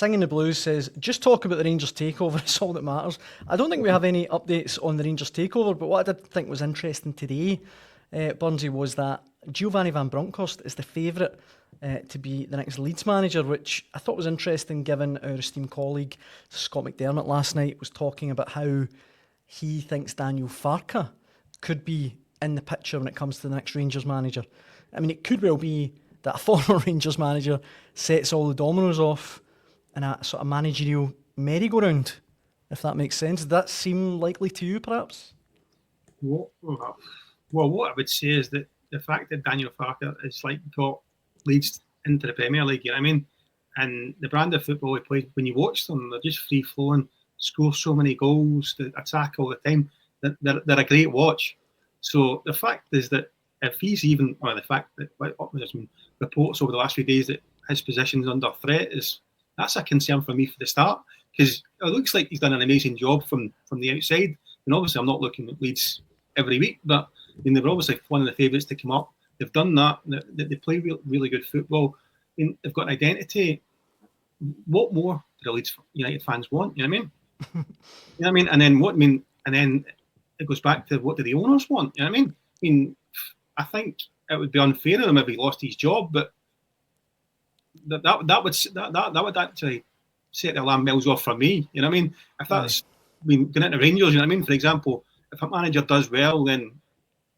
Singing the Blues says, just talk about the Rangers takeover, it's all that matters. I don't think we have any updates on the Rangers takeover, but what I did think was interesting today, Burnsy, was that Giovanni van Bronckhorst is the favourite to be the next Leeds manager, which I thought was interesting given our esteemed colleague Scott McDermott last night was talking about how he thinks Daniel Farke could be in the picture when it comes to the next Rangers manager. I mean, it could well be that a former Rangers manager sets all the dominoes off in a sort of managerial merry-go-round, if that makes sense. Does that seem likely to you, perhaps? Well, what I would say is that the fact that Daniel Farke is got Leeds into the Premier League, you know what I mean? And the brand of football he plays, when you watch them, they're just free-flowing, score so many goals, they attack all the time. They're a great watch. So the fact is that if he's even, well, the fact that there's been reports over the last few days that his position's under threat that's a concern for me for the start, because it looks like he's done an amazing job from the outside. And obviously, I'm not looking at Leeds every week, but I mean, they were obviously one of the favourites to come up. They've done that. They play really good football. I mean, they've got an identity. What more do the Leeds United fans want? You know what I mean? You know what I mean? And then it goes back to what do the owners want? You know what I mean? I think it would be unfair of him if he lost his job, but that would actually set the alarm bells off for me. You know what I mean? If that's going into Rangers, you know what I mean? For example, if a manager does well, then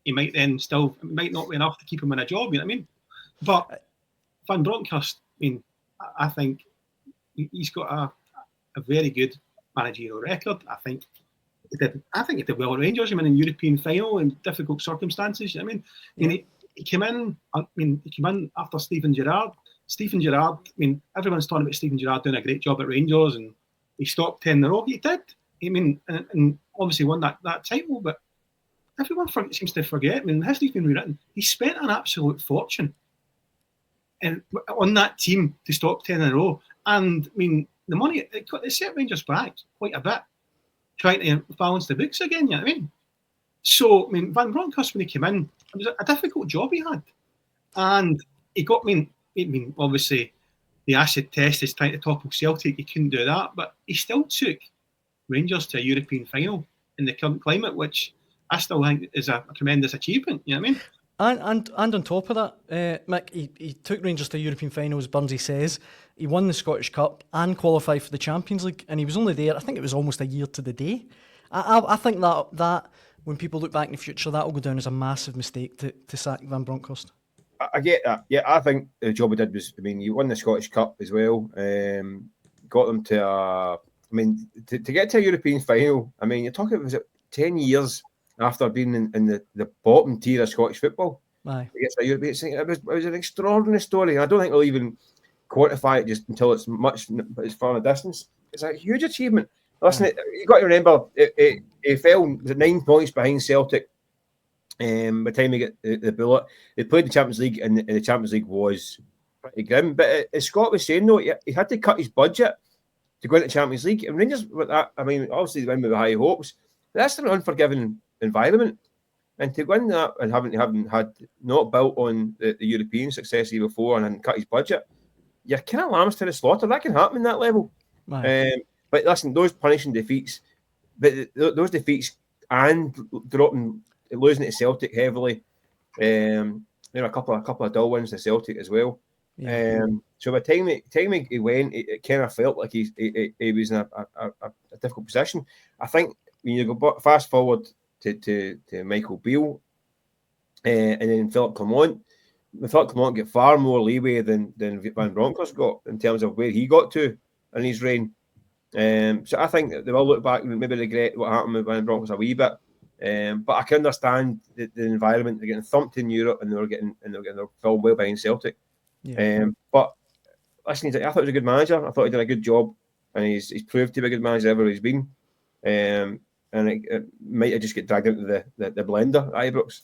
it might not be enough to keep him in a job. You know what I mean? But Van Bronckhorst, I think he's got a very good managerial record. I think he did well at Rangers. In European final in difficult circumstances. You know what I mean? He came in after Steven Gerrard. Steven Gerrard, everyone's talking about Steven Gerrard doing a great job at Rangers, and he stopped 10 in a row. He did. And obviously won that title, but everyone seems to forget. History's been rewritten. He spent an absolute fortune on that team to stop 10 in a row. And, the money, it set Rangers back quite a bit, trying to balance the books again, you know what I mean? So, Van Bronckhorst, when he came in, it was a difficult job he had. And he got, obviously, the acid test is trying to topple Celtic. He couldn't do that, but he still took Rangers to a European final in the current climate, which I still think is a tremendous achievement. You know what I mean? And on top of that, Mick, he took Rangers to European finals, Burnsy says. He won the Scottish Cup and qualified for the Champions League, and he was only there, I think it was almost a year to the day. I think that when people look back in the future, that will go down as a massive mistake to sack Van Bronckhorst. I get that. Yeah, I think the job he did was, you won the Scottish Cup as well. Got them to, to get to a European final. You're talking, was it 10 years after being in the bottom tier of Scottish football? Aye. It was an extraordinary story. I don't think we'll even quantify it just until it's far in the distance. It's a huge achievement. Listen, you've got to remember, it fell 9 points behind Celtic. By the time they get the bullet, they played the Champions League, and the Champions League was pretty grim. But as Scott was saying, though, he had to cut his budget to go into the Champions League. And Rangers, with that, obviously they win with high hopes. But that's an unforgiving environment, and to win that and having had not built on the European success he before and cut his budget, you're kind of lambs to the slaughter. That can happen in that level. Right. But listen, those punishing defeats, those defeats and losing to Celtic heavily, a couple of dull wins to Celtic as well. Yeah. So by the time he went, it kind of felt like he was in a difficult position. I think when you go fast forward to Michael Beale and then Philip Clement got far more leeway than Van Bronckhorst got in terms of where he got to in his reign. So I think they will look back and maybe regret what happened with Van Bronckhorst a wee bit. But I can understand the environment. They're getting thumped in Europe, and they're getting their film well behind Celtic. Yeah. But listen, I thought he was a good manager. I thought he did a good job, and he's proved to be a good manager ever he's been. And it might have just get dragged into the blender at Ibrox.